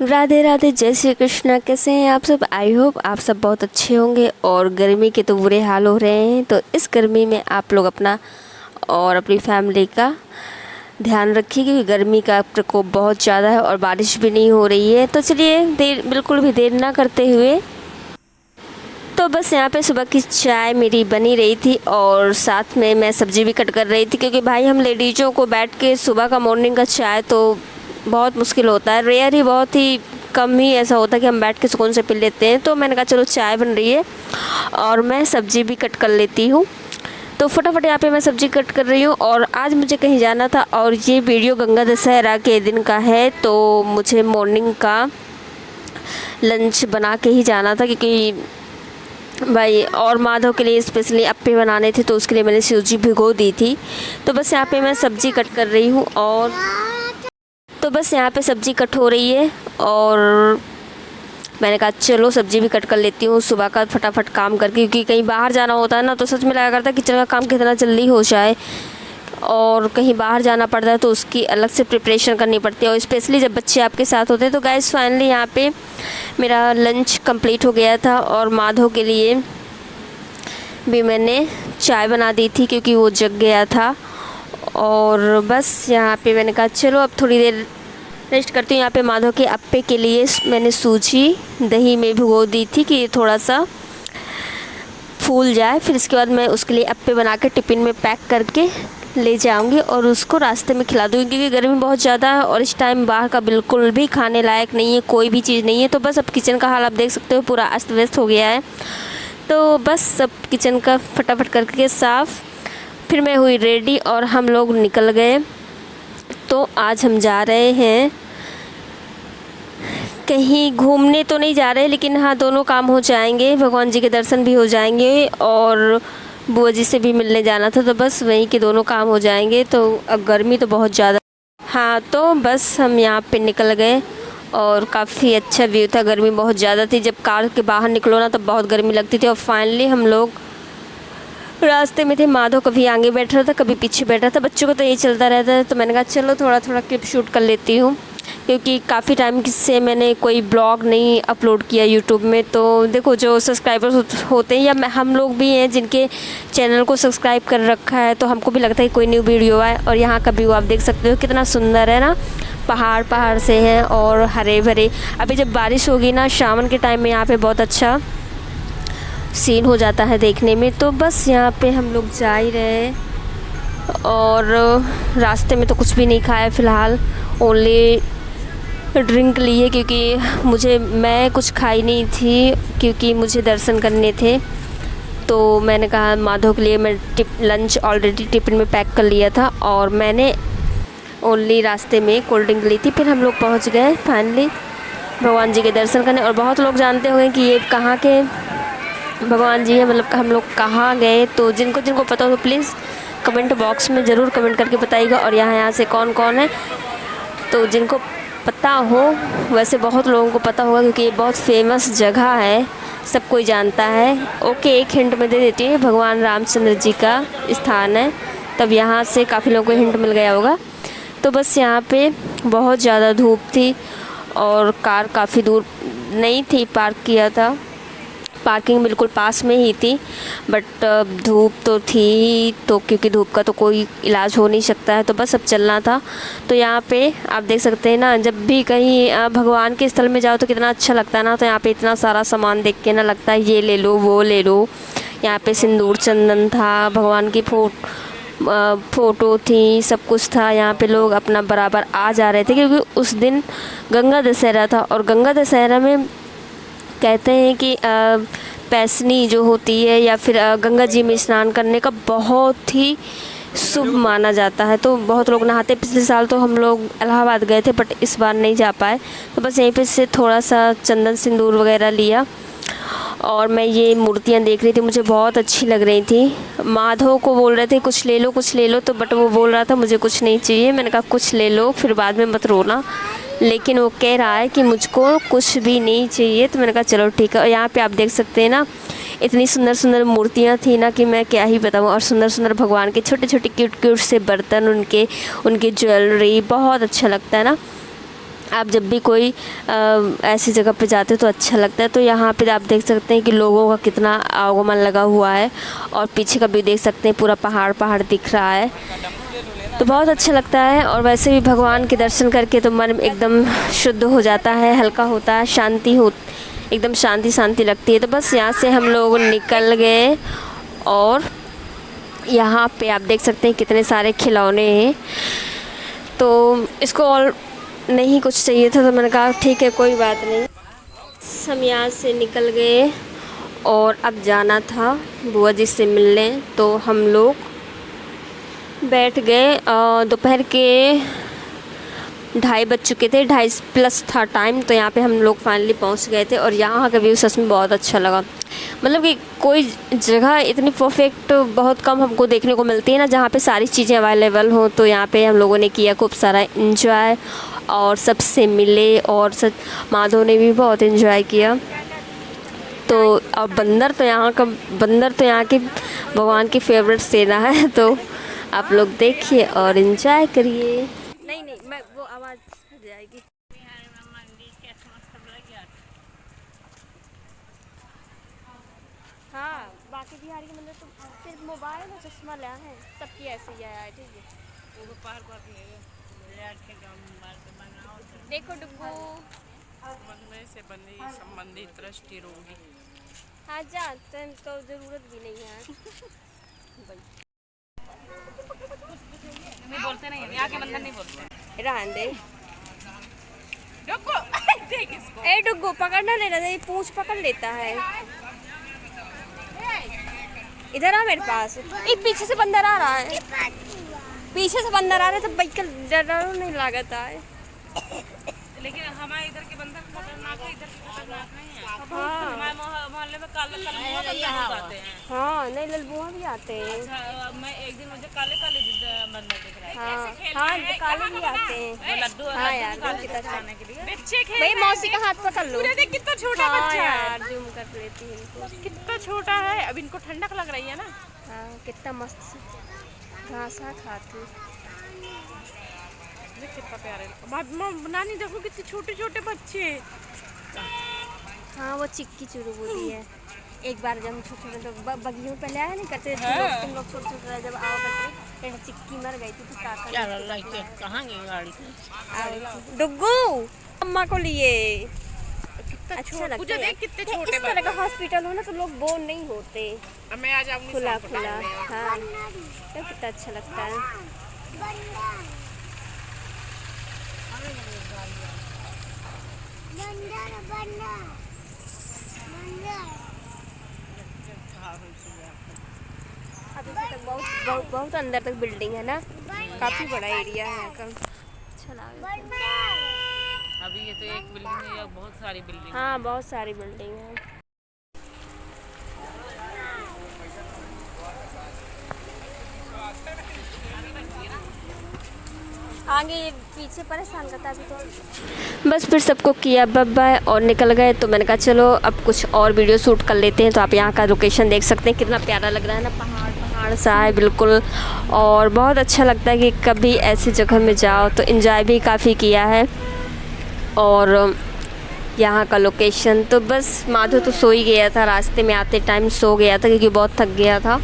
राधे राधे, जय श्री कृष्णा। कैसे हैं आप सब? आई होप आप सब बहुत अच्छे होंगे। और गर्मी के तो बुरे हाल हो रहे हैं, तो इस गर्मी में आप लोग अपना और अपनी फैमिली का ध्यान रखिए, क्योंकि गर्मी का प्रकोप बहुत ज़्यादा है और बारिश भी नहीं हो रही है। तो चलिए बिल्कुल भी देर ना करते हुए, तो बस यहाँ पे सुबह की चाय मेरी बनी रही थी और साथ में मैं सब्ज़ी भी कट कर रही थी, क्योंकि भाई हम लेडीज़ों को बैठ के सुबह का मॉर्निंग का चाय तो बहुत मुश्किल होता है। रेयर ही, बहुत ही कम ही ऐसा होता है कि हम बैठ के सुकून से पी लेते हैं। तो मैंने कहा चलो चाय बन रही है और मैं सब्ज़ी भी कट कर लेती हूँ। तो फटाफट यहाँ पे मैं सब्ज़ी कट कर रही हूँ और आज मुझे कहीं जाना था और ये वीडियो गंगा दशहरा के दिन का है, तो मुझे मॉर्निंग का लंच बना के ही जाना था, क्योंकि भाई और माधव के लिए स्पेशली अप्पे बनाने थे, तो उसके लिए मैंने सूजी भिगो दी थी। तो बस यहाँ पे मैं सब्ज़ी कट कर रही हूँ और तो बस यहाँ पे सब्ज़ी कट हो रही है और मैंने कहा चलो सब्ज़ी भी कट कर लेती हूँ सुबह का फटाफट काम करके, क्योंकि कहीं बाहर जाना होता है ना, तो सच में लगा करता है किचन का काम कितना जल्दी हो जाए। और कहीं बाहर जाना पड़ता है तो उसकी अलग से प्रिपरेशन करनी पड़ती है, और स्पेशली जब बच्चे आपके साथ होते हैं। तो गाइस फाइनली यहाँ पे मेरा लंच कंप्लीट हो गया था और माधव के लिए भी मैंने चाय बना दी थी, क्योंकि वो जग गया था। और बस यहाँ पे मैंने कहा चलो अब थोड़ी देर रेस्ट करती हूँ। यहाँ पे माधव के अप्पे के लिए मैंने सूजी दही में भिगो दी थी कि थोड़ा सा फूल जाए। फिर इसके बाद मैं उसके लिए अप्पे बना के टिफ़िन में पैक करके ले जाऊंगी और उसको रास्ते में खिला दूँगी, क्योंकि गर्मी बहुत ज़्यादा है और इस टाइम बाहर का बिल्कुल भी खाने लायक नहीं है, कोई भी चीज़ नहीं है। तो बस अब किचन का हाल आप देख सकते हो, पूरा अस्त व्यस्त हो गया है। तो बस सब किचन का फटाफट करके साफ़, फिर मैं हुई रेडी और हम लोग निकल गए। तो आज हम जा रहे हैं कहीं घूमने, तो नहीं जा रहे, लेकिन हाँ दोनों काम हो जाएंगे, भगवान जी के दर्शन भी हो जाएंगे और बुआ जी से भी मिलने जाना था। तो बस वहीं के दोनों काम हो जाएंगे। तो अब गर्मी तो बहुत ज़्यादा, हाँ तो बस हम यहाँ पे निकल गए और काफ़ी अच्छा व्यू था। गर्मी बहुत ज़्यादा थी, जब कार के बाहर निकलो ना तब बहुत गर्मी लगती थी। और फाइनली हम लोग रास्ते में थे। माधव कभी आगे बैठ रहा था, कभी पीछे बैठ रहा था, बच्चों को तो यही चलता रहता है। तो मैंने कहा चलो थोड़ा थोड़ा क्लिप शूट कर लेती हूँ, क्योंकि काफ़ी टाइम से मैंने कोई ब्लॉग नहीं अपलोड किया यूट्यूब में। तो देखो जो सब्सक्राइबर्स होते हैं या हम लोग भी हैं जिनके चैनल को सब्सक्राइब कर रखा है, तो हमको भी लगता है कि कोई न्यू वीडियो आए। और यहाँ का व्यू आप देख सकते हो कितना सुंदर है ना, पहाड़ से हैं और हरे भरे। अभी जब बारिश होगी ना सावन के टाइम में, यहाँ पे बहुत अच्छा सीन हो जाता है देखने में। तो बस यहाँ पे हम लोग जा ही रहे हैं और रास्ते में तो कुछ भी नहीं खाया फ़िलहाल, ओनली ड्रिंक लिए, क्योंकि मैं कुछ खाई नहीं थी, क्योंकि मुझे दर्शन करने थे। तो मैंने कहा माधव के लिए मैं लंच ऑलरेडी टिफ़िन में पैक कर लिया था और मैंने ओनली रास्ते में कोल्ड ड्रिंक ली थी। फिर हम लोग पहुँच गए फाइनली भगवान जी के दर्शन करने। और बहुत लोग जानते होंगे कि ये कहाँ के भगवान जी हैं, मतलब हम लोग कहाँ गए। तो जिनको पता हो तो प्लीज़ कमेंट बॉक्स में ज़रूर कमेंट करके बताइएगा। और यहाँ से कौन कौन है, तो जिनको पता हो, वैसे बहुत लोगों को पता होगा, क्योंकि ये बहुत फेमस जगह है, सब कोई जानता है। ओके, एक हिंट में दे देती हूँ, भगवान रामचंद्र जी का स्थान है, तब यहाँ से काफ़ी लोगों को हिंट मिल गया होगा। तो बस यहाँ पे बहुत ज़्यादा धूप थी और कार काफ़ी दूर नहीं थी, पार्क किया था, पार्किंग बिल्कुल पास में ही थी, बट धूप तो थी, तो क्योंकि धूप का तो कोई इलाज हो नहीं सकता है, तो बस अब चलना था। तो यहाँ पे आप देख सकते हैं ना, जब भी कहीं भगवान के स्थल में जाओ तो कितना अच्छा लगता है ना। तो यहाँ पे इतना सारा सामान देख के ना लगता है ये ले लो वो ले लो। यहाँ पे सिंदूर चंदन था, भगवान की फ़ोटो थी, सब कुछ था। यहाँ पे लोग अपना बराबर आ जा रहे थे, क्योंकि उस दिन गंगा दशहरा था। और गंगा दशहरा में कहते हैं कि पैसनी जो होती है या फिर गंगा जी में स्नान करने का बहुत ही शुभ माना जाता है। तो बहुत लोग नहाते। पिछले साल तो हम लोग इलाहाबाद गए थे, बट इस बार नहीं जा पाए। तो बस यहीं पे से थोड़ा सा चंदन सिंदूर वगैरह लिया और मैं ये मूर्तियाँ देख रही थी, मुझे बहुत अच्छी लग रही थी। माधव को बोल रहे थे कुछ ले लो, तो बट वो बोल रहा था मुझे कुछ नहीं चाहिए। मैंने कहा कुछ ले लो, फिर बाद में मत रोना, लेकिन वो कह रहा है कि मुझको कुछ भी नहीं चाहिए। तो मैंने कहा चलो ठीक है। और यहाँ पे आप देख सकते हैं ना, इतनी सुंदर सुंदर मूर्तियाँ थी ना कि मैं क्या ही बताऊँ। और सुंदर सुंदर भगवान के छोटे छोटे क्यूट क्यूट से बर्तन, उनके ज्वेलरी, बहुत अच्छा लगता है ना। आप जब भी कोई ऐसी जगह पे जाते हो तो अच्छा लगता है। तो यहाँ पे आप देख सकते हैं कि लोगों का कितना आवागमन लगा हुआ है, और पीछे का भी देख सकते हैं, पूरा पहाड़ पहाड़ दिख रहा है, तो बहुत अच्छा लगता है। और वैसे भी भगवान के दर्शन करके तो मन एकदम शुद्ध हो जाता है, हल्का होता है, शांति हो, एकदम शांति शांति लगती है। तो बस यहाँ से हम लोग निकल गए, और यहाँ पे आप देख सकते हैं कितने सारे खिलौने हैं। तो इसको और नहीं कुछ चाहिए था, तो मैंने कहा ठीक है कोई बात नहीं। हम यहाँ से निकल गए और अब जाना था बुआ जी से मिलने, तो हम लोग बैठ गए। दोपहर के 2:30 बज चुके थे, 2:30 प्लस था टाइम। तो यहाँ पे हम लोग फाइनली पहुँच गए थे, और यहाँ का व्यू सच में बहुत अच्छा लगा। मतलब कि कोई जगह इतनी परफेक्ट बहुत कम हमको देखने को मिलती है ना, जहाँ पे सारी चीज़ें अवेलेबल हों। तो यहाँ पे हम लोगों ने किया खूब सारा इंजॉय, और सबसे मिले, और माधव ने भी बहुत इंजॉय किया। तो अब बंदर तो यहाँ के भगवान की फेवरेट सेना है। तो आप लोग देखिए और इंजॉय करिए। नहीं मैं वो आवाज़ जाएगी। हाँ, बाकी बिहारी के मंदिर तो सिर्फ मोबाइल और चश्मा लिया है, सबकी ऐसे ही आया है। ठीक है, देखो डुग्गू से बंदी संबंधित दृष्टि रोगी। हाँ जा, तो ज़रूरत भी नहीं है। नहीं बोलते नहीं, यहाँ के बंदर नहीं बोलते। रहने दे डुग्गू, देख इसको। ए डुग्गू पकड़ना लेना, ये पूंछ पकड़ लेता है। इधर आ मेरे पास। एक पीछे से बंदर आ रहा है, पीछे से बंदर आ रहा है, तो बैठ कर डर नहीं लगता है। लेकिन हमारे इधर के बंदर खतरनाक है, इधर के खतरनाक नहीं है। हाँ, हमारे मोहल्ले में काले काले आते हैं। हाँ, नहीं ललबुआ भी आते हैं। अच्छा, मैं एक दिन मुझे काले काले बंदर दिख रहा है। हाँ काले भी आते हैं। लड्डू हाँ यार, खाने के लिए बच्चे खेल भाई मौसी का हाथ पकड़ लो। देख कितना छोटा बच्चा है यार, जूम कर लेती है इनको। कितना छोटा है, अब इनको ठंडक लग रही है ना। हाँ, कितना मस्त घासा खाती। कितना प्यारे नानी, देखो कितने छोटे छोटे बच्चे। हाँ, वो चिक्की चुरुबुदी है। एक बार जब हम छोटे छोटे तो बगियों में पहले आया नहीं करते थे, तुम लोग छोटे छोटे जब आओ करते, चिक्की मर गई थी, तो कहाँ गई गाड़ी? डुग्गू अम्मा को लिए। अच्छा लगता है। देख कितने छोटे इस तरह का हॉस्पिटल हो ना तो लोग बोर नहीं होते, मैं आ जाऊंगी खुला खुला। हाँ, तो कितना अच्छा लगता है। अभी तक बहुत अंदर तक बिल्डिंग है ना, काफी बड़ा एरिया है यहाँ का। अच्छा लगा। अभी ये तो एक बिल्डिंग है या बहुत सारी बिल्डिंग? हाँ, बहुत सारी बिल्डिंग है। आगे पीछे परेशान करता अभी तो। बस फिर सबको किया बाय और निकल गए। तो मैंने कहा चलो अब कुछ और वीडियो शूट कर लेते हैं। तो आप यहाँ का लोकेशन देख सकते हैं, कितना प्यारा लग रहा है ना, पहाड़ पहाड़ सा है बिल्कुल, और बहुत अच्छा लगता है कि कभी ऐसी जगह में जाओ। तो एंजॉय भी काफ़ी किया है। और यहाँ का लोकेशन तो बस माधव तो सो ही गया था, रास्ते में आते टाइम सो गया था क्योंकि बहुत थक गया था।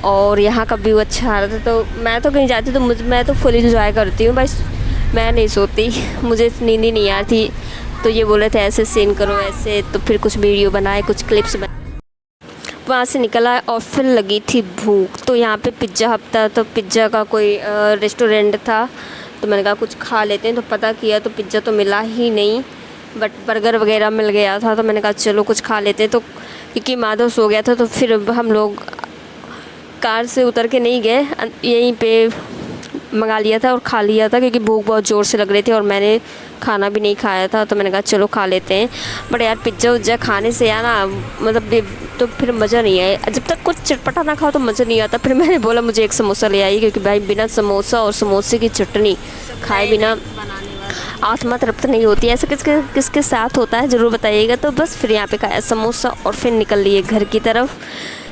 और यहाँ का व्यू अच्छा आ रहा था। तो मैं तो कहीं जाती तो मैं तो फुल इंजॉय करती हूँ, बस मैं नहीं सोती, मुझे नींद ही नहीं आती। तो ये बोले थे ऐसे सीन करो ऐसे, तो फिर कुछ वीडियो बनाए, कुछ क्लिप्स बनाए। वहाँ से निकला और फिर लगी थी भूख। तो यहाँ पे पिज़्ज़ा हब था, तो पिज़्ज़ा का कोई रेस्टोरेंट था, तो मैंने कहा कुछ खा लेते हैं। तो पता किया तो पिज़्ज़ा तो मिला ही नहीं, बट बर्गर वगैरह मिल गया था। तो मैंने कहा चलो कुछ खा लेते हैं। तो क्योंकि माधव सो गया था, तो फिर हम लोग कार से उतर के नहीं गए, यहीं पे मंगा लिया था और खा लिया था, क्योंकि भूख बहुत ज़ोर से लग रही थी और मैंने खाना भी नहीं खाया था। तो मैंने कहा चलो खा लेते हैं। बट यार पिज़्ज़ा उज्जा खाने से यार ना, मतलब तो फिर मज़ा नहीं आया। जब तक कुछ चटपटा ना खाओ तो मज़ा नहीं आता। फिर मैंने बोला मुझे एक समोसा ले आई, क्योंकि भाई बिना समोसा और समोसे की चटनी खाए बिना आत्मा तृप्त नहीं होती है। ऐसा किसके साथ होता है ज़रूर बताइएगा। तो बस फिर यहाँ पे खाया समोसा और फिर निकल लिए घर की तरफ।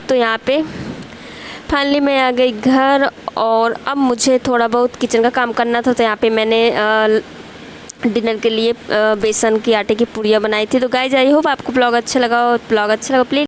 तो यहाँ पे फाइनली मैं आ गई घर, और अब मुझे थोड़ा बहुत किचन का काम करना था। तो यहाँ पे मैंने डिनर के लिए बेसन की आटे की पूड़ियाँ बनाई थी। तो गाइज आई होप आपको ब्लॉग अच्छा लगा, और ब्लॉग अच्छा लगा प्लीज़